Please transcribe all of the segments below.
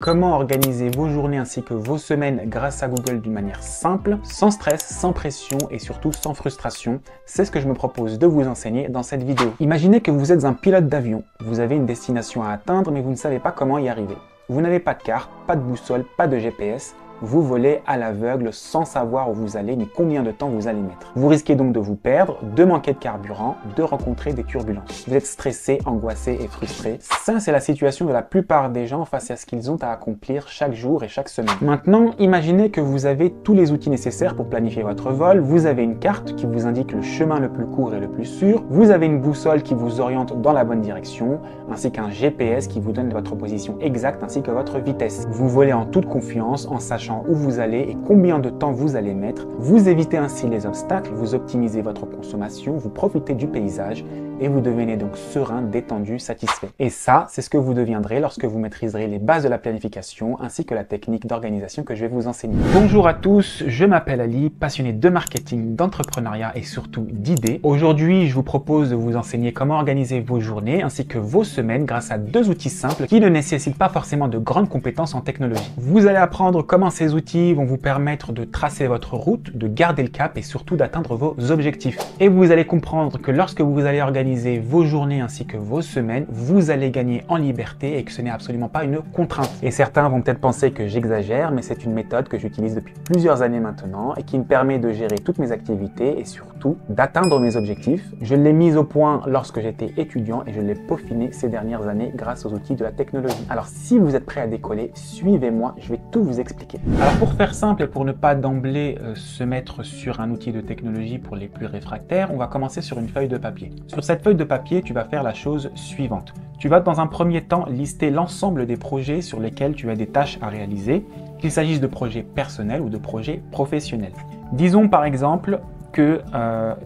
comment organiser vos journées ainsi que vos semaines grâce à Google d'une manière simple, sans stress, sans pression et surtout sans frustration. C'est ce que je me propose de vous enseigner dans cette vidéo. Imaginez que vous êtes un pilote d'avion. Vous avez une destination à atteindre mais vous ne savez pas comment y arriver. Vous n'avez pas de carte, pas de boussole, pas de GPS. Vous volez à l'aveugle sans savoir où vous allez ni combien de temps vous allez mettre. Vous risquez donc de vous perdre, de manquer de carburant, de rencontrer des turbulences. Vous êtes stressé, angoissé et frustré. Ça, c'est la situation de la plupart des gens face à ce qu'ils ont à accomplir chaque jour et chaque semaine. Maintenant, imaginez que vous avez tous les outils nécessaires pour planifier votre vol. Vous avez une carte qui vous indique le chemin le plus court et le plus sûr. Vous avez une boussole qui vous oriente dans la bonne direction, ainsi qu'un GPS qui vous donne votre position exacte ainsi que votre vitesse. Vous volez en toute confiance en sachant où vous allez et combien de temps vous allez mettre. Vous évitez ainsi les obstacles, vous optimisez votre consommation, vous profitez du paysage et vous devenez donc serein, détendu, satisfait. Et ça, c'est ce que vous deviendrez lorsque vous maîtriserez les bases de la planification ainsi que la technique d'organisation que je vais vous enseigner. Bonjour à tous, je m'appelle Ali, passionné de marketing, d'entrepreneuriat et surtout d'idées. Aujourd'hui, je vous propose de vous enseigner comment organiser vos journées ainsi que vos semaines grâce à deux outils simples qui ne nécessitent pas forcément de grandes compétences en technologie. Vous allez apprendre comment ces outils vont vous permettre de tracer votre route, de garder le cap et surtout d'atteindre vos objectifs. Et vous allez comprendre que lorsque vous allez organiser vos journées ainsi que vos semaines, vous allez gagner en liberté et que ce n'est absolument pas une contrainte. Et certains vont peut-être penser que j'exagère, mais c'est une méthode que j'utilise depuis plusieurs années maintenant et qui me permet de gérer toutes mes activités et surtout d'atteindre mes objectifs. Je l'ai mise au point lorsque j'étais étudiant et je l'ai peaufiné ces dernières années grâce aux outils de la technologie. Alors si vous êtes prêt à décoller, suivez-moi, je vais tout vous expliquer. Alors pour faire simple et pour ne pas d'emblée se mettre sur un outil de technologie pour les plus réfractaires, on va commencer sur une feuille de papier. Sur cette feuille de papier, tu vas faire la chose suivante. Tu vas dans un premier temps lister l'ensemble des projets sur lesquels tu as des tâches à réaliser, qu'il s'agisse de projets personnels ou de projets professionnels. Disons par exemple que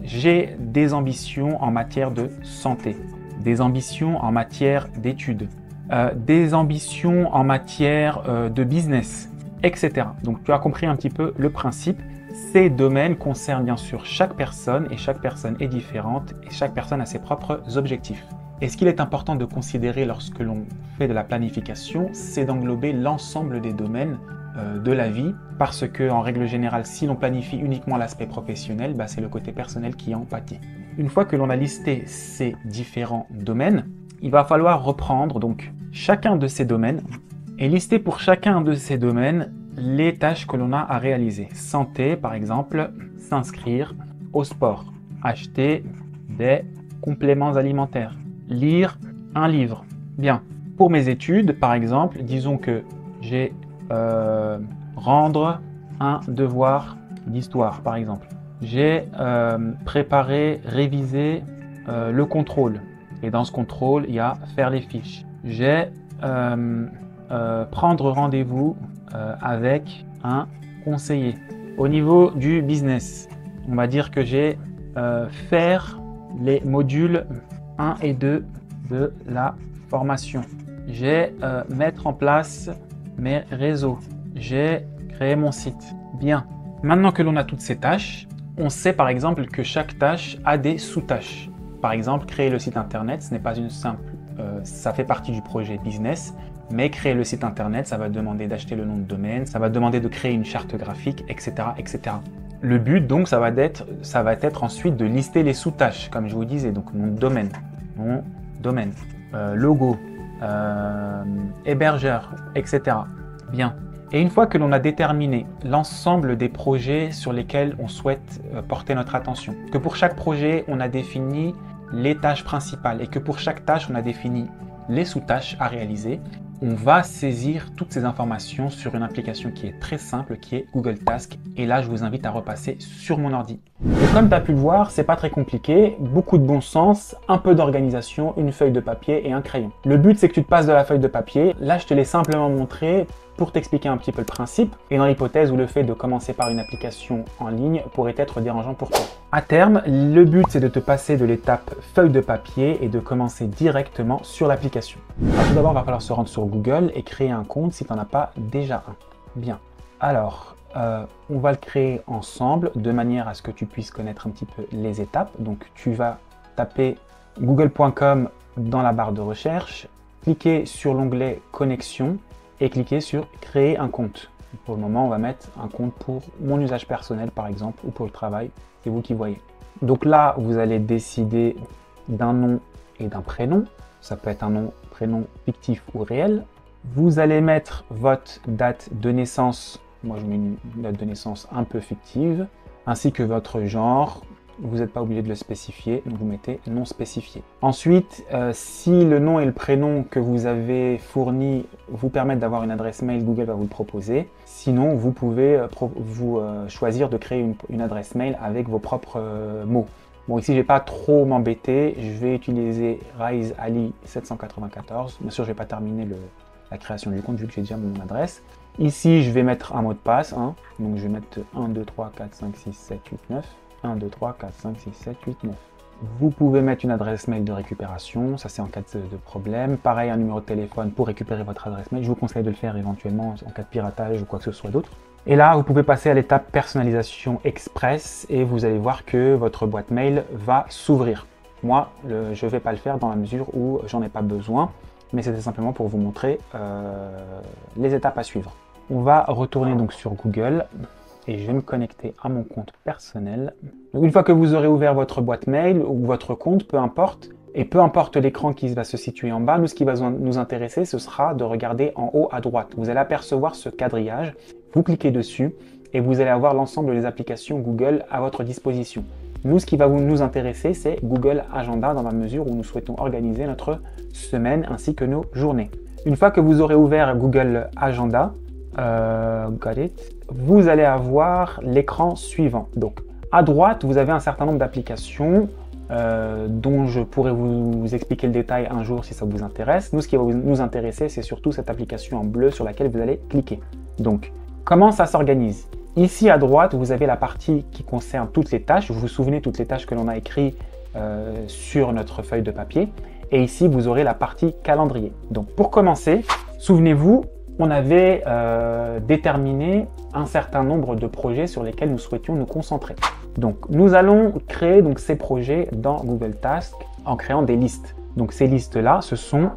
j'ai des ambitions en matière de santé, des ambitions en matière d'études, des ambitions en matière de business, etc. Donc tu as compris un petit peu le principe. Ces domaines concernent bien sûr chaque personne et chaque personne est différente et chaque personne a ses propres objectifs. Et ce qu'il est important de considérer lorsque l'on fait de la planification, c'est d'englober l'ensemble des domaines de la vie parce que en règle générale, si l'on planifie uniquement l'aspect professionnel, c'est le côté personnel qui en pâtit. Une fois que l'on a listé ces différents domaines, il va falloir reprendre donc chacun de ces domaines et lister pour chacun de ces domaines les tâches que l'on a à réaliser. Santé, par exemple, s'inscrire au sport, acheter des compléments alimentaires, lire un livre. Bien, pour mes études, par exemple, disons que j'ai rendre un devoir d'histoire, par exemple. J'ai préparé, révisé le contrôle. Et dans ce contrôle, il y a faire les fiches. J'ai prendre rendez-vous avec un conseiller. Au niveau du business, on va dire que j'ai faire les modules 1 et 2 de la formation. J'ai mettre en place mes réseaux. J'ai créé mon site. Bien. Maintenant que l'on a toutes ces tâches, on sait par exemple que chaque tâche a des sous-tâches. Par exemple, créer le site internet, ce n'est pas une simple... ça fait partie du projet business. Mais créer le site internet, ça va demander d'acheter le nom de domaine, ça va demander de créer une charte graphique, etc. etc. Le but donc, ça va être ensuite de lister les sous-tâches, comme je vous disais, donc nom de domaine, logo, hébergeur, etc. Bien. Et une fois que l'on a déterminé l'ensemble des projets sur lesquels on souhaite porter notre attention, que pour chaque projet, on a défini les tâches principales et que pour chaque tâche, on a défini les sous-tâches à réaliser, on va saisir toutes ces informations sur une application qui est très simple, qui est Google Task. Et là, je vous invite à repasser sur mon ordi. Et comme tu as pu le voir, c'est pas très compliqué, beaucoup de bon sens, un peu d'organisation, une feuille de papier et un crayon. Le but, c'est que tu te passes de la feuille de papier. Là, je te l'ai simplement montré pour t'expliquer un petit peu le principe et dans l'hypothèse où le fait de commencer par une application en ligne pourrait être dérangeant pour toi. À terme, le but c'est de te passer de l'étape feuille de papier et de commencer directement sur l'application. Alors tout d'abord, il va falloir se rendre sur Google et créer un compte si tu n'en as pas déjà un. Bien. Alors, on va le créer ensemble de manière à ce que tu puisses connaître un petit peu les étapes. Donc tu vas taper google.com dans la barre de recherche, cliquer sur l'onglet Connexion et cliquer sur créer un compte. Pour le moment, on va mettre un compte pour mon usage personnel par exemple ou pour le travail, c'est vous qui voyez. Donc là, vous allez décider d'un nom et d'un prénom. Ça peut être un nom, prénom fictif ou réel. Vous allez mettre votre date de naissance. Moi, je mets une date de naissance un peu fictive, ainsi que votre genre. Vous n'êtes pas obligé de le spécifier, donc vous mettez non spécifié. Ensuite, si le nom et le prénom que vous avez fournis vous permettent d'avoir une adresse mail, Google va vous le proposer. Sinon, vous pouvez choisir de créer une adresse mail avec vos propres mots. Bon, ici, je ne vais pas trop m'embêter. Je vais utiliser Rise Ali 794. Bien sûr, je ne vais pas terminer la création du compte vu que j'ai déjà mon adresse. Ici, je vais mettre un mot de passe. Hein. Donc, je vais mettre 1, 2, 3, 4, 5, 6, 7, 8, 9. 1, 2, 3, 4, 5, 6, 7, 8, 9. Vous pouvez mettre une adresse mail de récupération, ça c'est en cas de problème. Pareil, un numéro de téléphone pour récupérer votre adresse mail. Je vous conseille de le faire éventuellement en cas de piratage ou quoi que ce soit d'autre. Et là, vous pouvez passer à l'étape personnalisation express et vous allez voir que votre boîte mail va s'ouvrir. Moi, je ne vais pas le faire dans la mesure où j'en ai pas besoin, mais c'était simplement pour vous montrer les étapes à suivre. On va retourner donc sur Google. Et je vais me connecter à mon compte personnel. Donc une fois que vous aurez ouvert votre boîte mail ou votre compte, peu importe, et peu importe l'écran qui va se situer en bas, nous ce qui va nous intéresser, ce sera de regarder en haut à droite. Vous allez apercevoir ce quadrillage, vous cliquez dessus et vous allez avoir l'ensemble des applications Google à votre disposition. Nous, ce qui va nous intéresser, c'est Google Agenda dans la mesure où nous souhaitons organiser notre semaine ainsi que nos journées. Une fois que vous aurez ouvert Google Agenda, got it. Vous allez avoir l'écran suivant. Donc, à droite, vous avez un certain nombre d'applications dont je pourrais vous expliquer le détail un jour si ça vous intéresse. Nous, ce qui va nous intéresser, c'est surtout cette application en bleu sur laquelle vous allez cliquer. Donc, comment ça s'organise? Ici, à droite, vous avez la partie qui concerne toutes les tâches. Vous vous souvenez toutes les tâches que l'on a écrites sur notre feuille de papier. Et ici, vous aurez la partie calendrier. Donc, pour commencer, souvenez-vous, on avait déterminé un certain nombre de projets sur lesquels nous souhaitions nous concentrer. Donc, nous allons créer donc, ces projets dans Google Tasks en créant des listes. Donc, ces listes-là, ce sont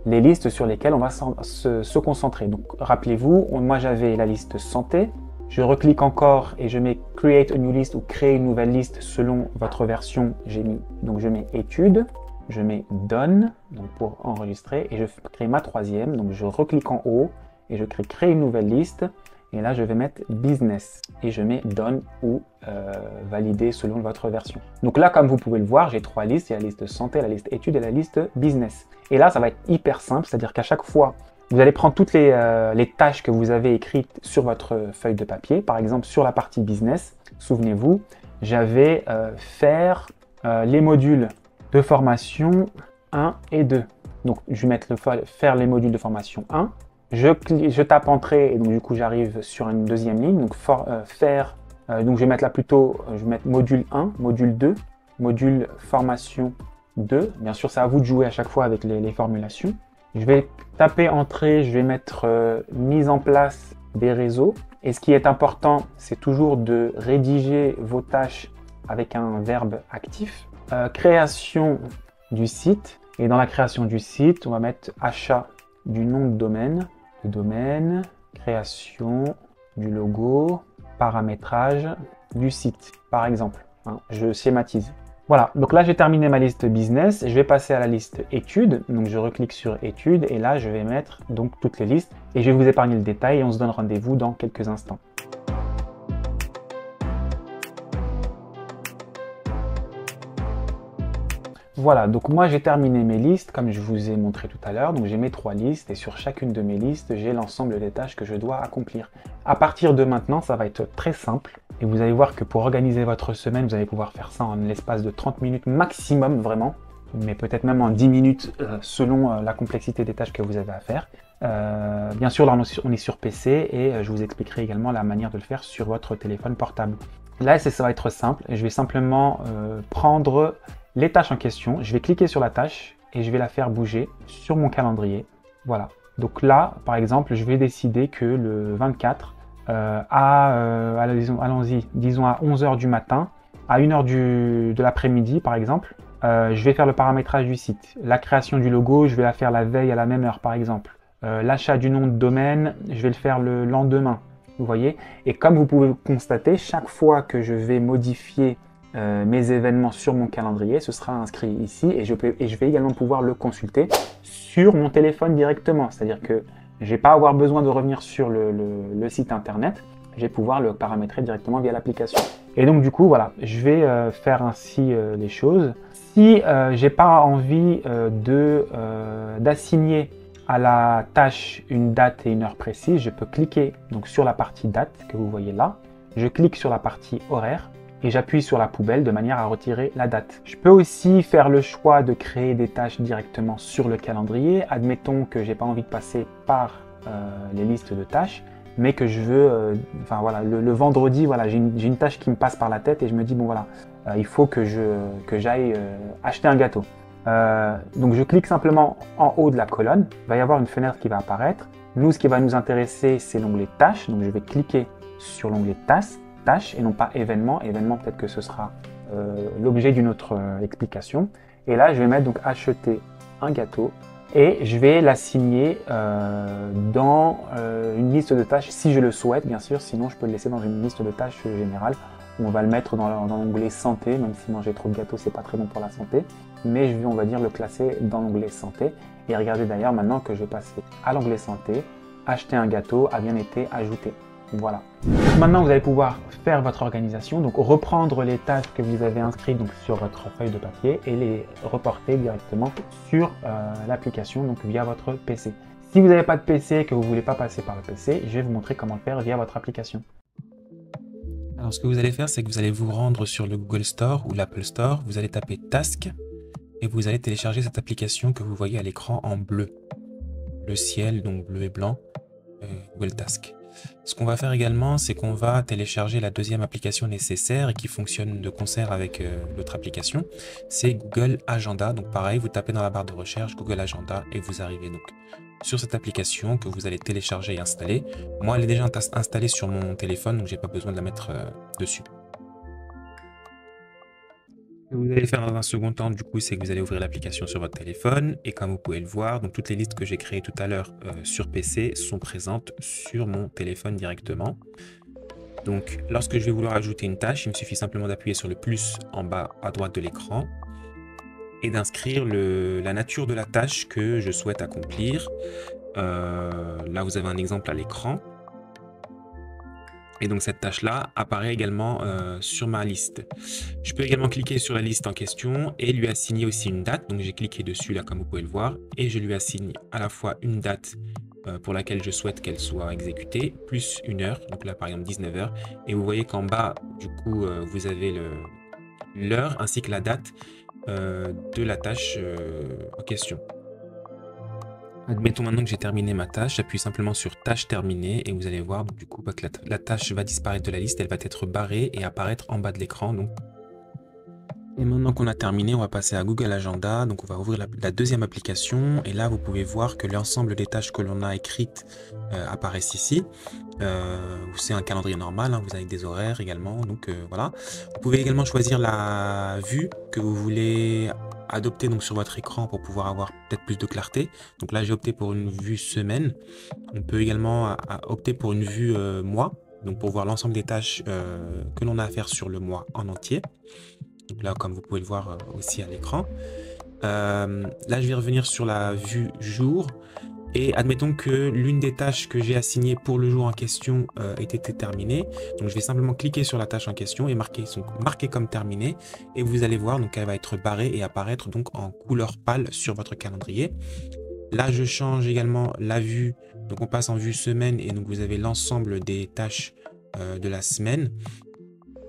les listes sur lesquelles on va se concentrer. Donc, rappelez-vous, moi j'avais la liste santé. Je reclique encore et je mets Create a new list ou créer une nouvelle liste selon votre version. Donc, je mets études. Je mets Done donc pour enregistrer et je crée ma troisième. Donc je reclique en haut et je crée créer une nouvelle liste. Et là, je vais mettre Business et je mets Done ou Valider selon votre version. Donc là, comme vous pouvez le voir, j'ai trois listes. Il y a la liste santé, la liste études et la liste business. Et là, ça va être hyper simple, c'est-à-dire qu'à chaque fois, vous allez prendre toutes les tâches que vous avez écrites sur votre feuille de papier. Par exemple, sur la partie business, souvenez-vous, j'avais faire les modules de formation 1 et 2. Donc, je vais mettre faire les modules de formation 1. Je tape entrée et donc du coup, j'arrive sur une deuxième ligne. Donc, donc je vais mettre là plutôt, je vais mettre module 1, module 2, module formation 2. Bien sûr, c'est à vous de jouer à chaque fois avec les formulations. Je vais taper entrée, je vais mettre mise en place des réseaux. Et ce qui est important, c'est toujours de rédiger vos tâches avec un verbe actif. Création du site et dans la création du site on va mettre achat du nom de domaine, création du logo, paramétrage du site par exemple, hein, je schématise. Voilà, donc là j'ai terminé ma liste business, je vais passer à la liste études, donc je reclique sur études et là je vais mettre donc toutes les listes et je vais vous épargner le détail et on se donne rendez-vous dans quelques instants. Voilà, donc moi j'ai terminé mes listes comme je vous ai montré tout à l'heure. Donc j'ai mes trois listes et sur chacune de mes listes, j'ai l'ensemble des tâches que je dois accomplir. À partir de maintenant, ça va être très simple et vous allez voir que pour organiser votre semaine, vous allez pouvoir faire ça en l'espace de 30 minutes maximum vraiment, mais peut-être même en 10 minutes selon la complexité des tâches que vous avez à faire. Bien sûr, là on est sur PC et je vous expliquerai également la manière de le faire sur votre téléphone portable. Là, ça va être simple. Je vais simplement prendre les tâches en question. Je vais cliquer sur la tâche et je vais la faire bouger sur mon calendrier. Voilà. Donc là, par exemple, je vais décider que le 24, allons-y, disons à 11 h du matin, à 1 h de l'après-midi, par exemple, je vais faire le paramétrage du site. La création du logo, je vais la faire la veille à la même heure, par exemple. L'achat du nom de domaine, je vais le faire le lendemain, vous voyez. Et comme vous pouvez constater, chaque fois que je vais modifier mes événements sur mon calendrier, ce sera inscrit ici et je vais également pouvoir le consulter sur mon téléphone directement. C'est-à-dire que je n'ai pas à avoir besoin de revenir sur le site internet, je vais pouvoir le paramétrer directement via l'application. Et donc du coup, voilà, je vais faire ainsi les choses. Si j'ai pas envie d'assigner à la tâche une date et une heure précise, je peux cliquer donc sur la partie date que vous voyez là. Je clique sur la partie horaire et j'appuie sur la poubelle de manière à retirer la date. Je peux aussi faire le choix de créer des tâches directement sur le calendrier. Admettons que j'ai pas envie de passer par les listes de tâches, mais que je veux, enfin voilà, le vendredi, voilà, j'ai une tâche qui me passe par la tête et je me dis bon voilà, il faut que j'aille acheter un gâteau. Donc je clique simplement en haut de la colonne, il va y avoir une fenêtre qui va apparaître. Nous, ce qui va nous intéresser, c'est l'onglet tâches, donc je vais cliquer sur l'onglet tâches et non pas événements. Événements, peut-être que ce sera l'objet d'une autre explication. Et là, je vais mettre donc acheter un gâteau et je vais l'assigner dans une liste de tâches si je le souhaite, bien sûr. Sinon, je peux le laisser dans une liste de tâches générale. On va le mettre dans l'onglet santé, même si manger trop de gâteaux, c'est pas très bon pour la santé. Mais je vais, on va dire, le classer dans l'onglet santé. Et regardez d'ailleurs maintenant que je vais passer à l'onglet santé, acheter un gâteau a bien été ajouté. Voilà. Donc maintenant, vous allez pouvoir faire votre organisation, donc reprendre les tâches que vous avez inscrites donc, sur votre feuille de papier et les reporter directement sur l'application, donc via votre PC. Si vous n'avez pas de PC et que vous ne voulez pas passer par le PC, je vais vous montrer comment le faire via votre application. Alors ce que vous allez faire, c'est que vous allez vous rendre sur le Google Store ou l'Apple Store, vous allez taper Task et vous allez télécharger cette application que vous voyez à l'écran en bleu. Le ciel, donc bleu et blanc, Google Task. Ce qu'on va faire également, c'est qu'on va télécharger la deuxième application nécessaire et qui fonctionne de concert avec l'autre application. C'est Google Agenda. Donc pareil, vous tapez dans la barre de recherche Google Agenda et vous arrivez donc sur cette application que vous allez télécharger et installer. Moi, elle est déjà installée sur mon téléphone, donc j'ai pas besoin de la mettre dessus. Ce que vous allez faire dans un second temps, du coup, c'est que vous allez ouvrir l'application sur votre téléphone et comme vous pouvez le voir, donc toutes les listes que j'ai créées tout à l'heure sur PC sont présentes sur mon téléphone directement. Donc, lorsque je vais vouloir ajouter une tâche, il me suffit simplement d'appuyer sur le plus en bas à droite de l'écran et d'inscrire la nature de la tâche que je souhaite accomplir. Là, vous avez un exemple à l'écran. Et donc cette tâche-là apparaît également sur ma liste. Je peux également cliquer sur la liste en question et lui assigner aussi une date. Donc j'ai cliqué dessus là comme vous pouvez le voir et je lui assigne à la fois une date pour laquelle je souhaite qu'elle soit exécutée, plus une heure, donc là par exemple 19 h. Et vous voyez qu'en bas du coup vous avez l'heure ainsi que la date de la tâche en question. Admettons maintenant que j'ai terminé ma tâche, j'appuie simplement sur tâche terminée et vous allez voir donc, du coup que la tâche va disparaître de la liste, elle va être barrée et apparaître en bas de l'écran. Et maintenant qu'on a terminé, on va passer à Google Agenda. Donc on va ouvrir la deuxième application et là vous pouvez voir que l'ensemble des tâches que l'on a écrites apparaissent ici. C'est un calendrier normal, hein, vous avez des horaires également, donc voilà. Vous pouvez également choisir la vue que vous voulez adopter donc sur votre écran pour pouvoir avoir peut-être plus de clarté. Donc là j'ai opté pour une vue semaine. On peut également opter pour une vue mois, donc pour voir l'ensemble des tâches que l'on a à faire sur le mois en entier. Donc là comme vous pouvez le voir aussi à l'écran. Là je vais revenir sur la vue jour. Et admettons que l'une des tâches que j'ai assignées pour le jour en question ait été terminée. Donc je vais simplement cliquer sur la tâche en question et marquer comme terminée. Et vous allez voir qu'elle va être barrée et apparaître donc en couleur pâle sur votre calendrier. Là je change également la vue. Donc on passe en vue semaine et donc vous avez l'ensemble des tâches de la semaine.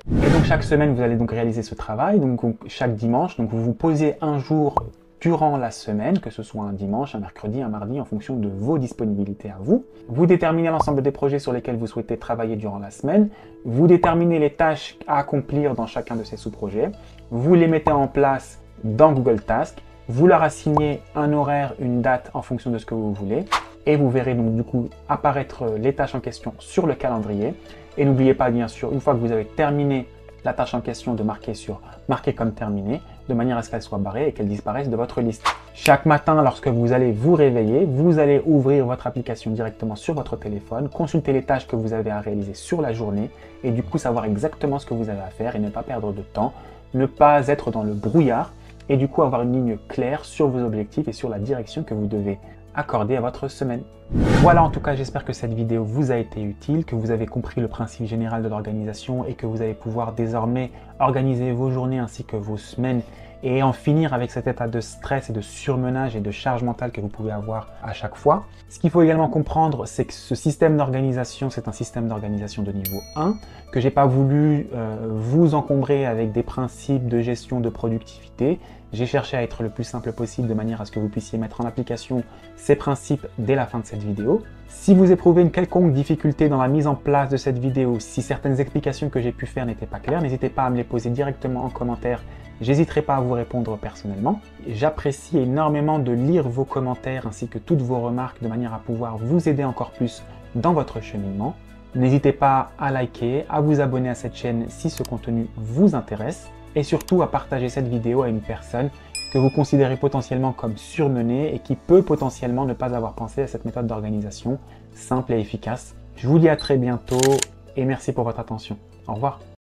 Et donc chaque semaine vous allez donc réaliser ce travail. Donc chaque dimanche, donc vous vous posez un jour durant la semaine, que ce soit un dimanche, un mercredi, un mardi, en fonction de vos disponibilités à vous. Vous déterminez l'ensemble des projets sur lesquels vous souhaitez travailler durant la semaine. Vous déterminez les tâches à accomplir dans chacun de ces sous-projets. Vous les mettez en place dans Google Task. Vous leur assignez un horaire, une date en fonction de ce que vous voulez. Et vous verrez donc du coup apparaître les tâches en question sur le calendrier. Et n'oubliez pas bien sûr, une fois que vous avez terminé la tâche en question, de marquer sur marquer comme terminé. de manière à ce qu'elles soient barrées et qu'elles disparaissent de votre liste. Chaque matin, lorsque vous allez vous réveiller, vous allez ouvrir votre application directement sur votre téléphone, consulter les tâches que vous avez à réaliser sur la journée et du coup savoir exactement ce que vous avez à faire et ne pas perdre de temps, ne pas être dans le brouillard et du coup avoir une ligne claire sur vos objectifs et sur la direction que vous devez accorder à votre semaine. Voilà, en tout cas, j'espère que cette vidéo vous a été utile, que vous avez compris le principe général de l'organisation et que vous allez pouvoir désormais organiser vos journées ainsi que vos semaines et en finir avec cet état de stress et de surmenage et de charge mentale que vous pouvez avoir à chaque fois. Ce qu'il faut également comprendre, c'est que ce système d'organisation, c'est un système d'organisation de niveau 1, que j'ai pas voulu vous encombrer avec des principes de gestion de productivité. J'ai cherché à être le plus simple possible de manière à ce que vous puissiez mettre en application ces principes dès la fin de cette vidéo. Si vous éprouvez une quelconque difficulté dans la mise en place de cette vidéo, si certaines explications que j'ai pu faire n'étaient pas claires, n'hésitez pas à me les poser directement en commentaire. J'hésiterai pas à vous répondre personnellement. J'apprécie énormément de lire vos commentaires ainsi que toutes vos remarques de manière à pouvoir vous aider encore plus dans votre cheminement. N'hésitez pas à liker, à vous abonner à cette chaîne si ce contenu vous intéresse et surtout à partager cette vidéo à une personne que vous considérez potentiellement comme surmenée et qui peut potentiellement ne pas avoir pensé à cette méthode d'organisation simple et efficace. Je vous dis à très bientôt et merci pour votre attention. Au revoir.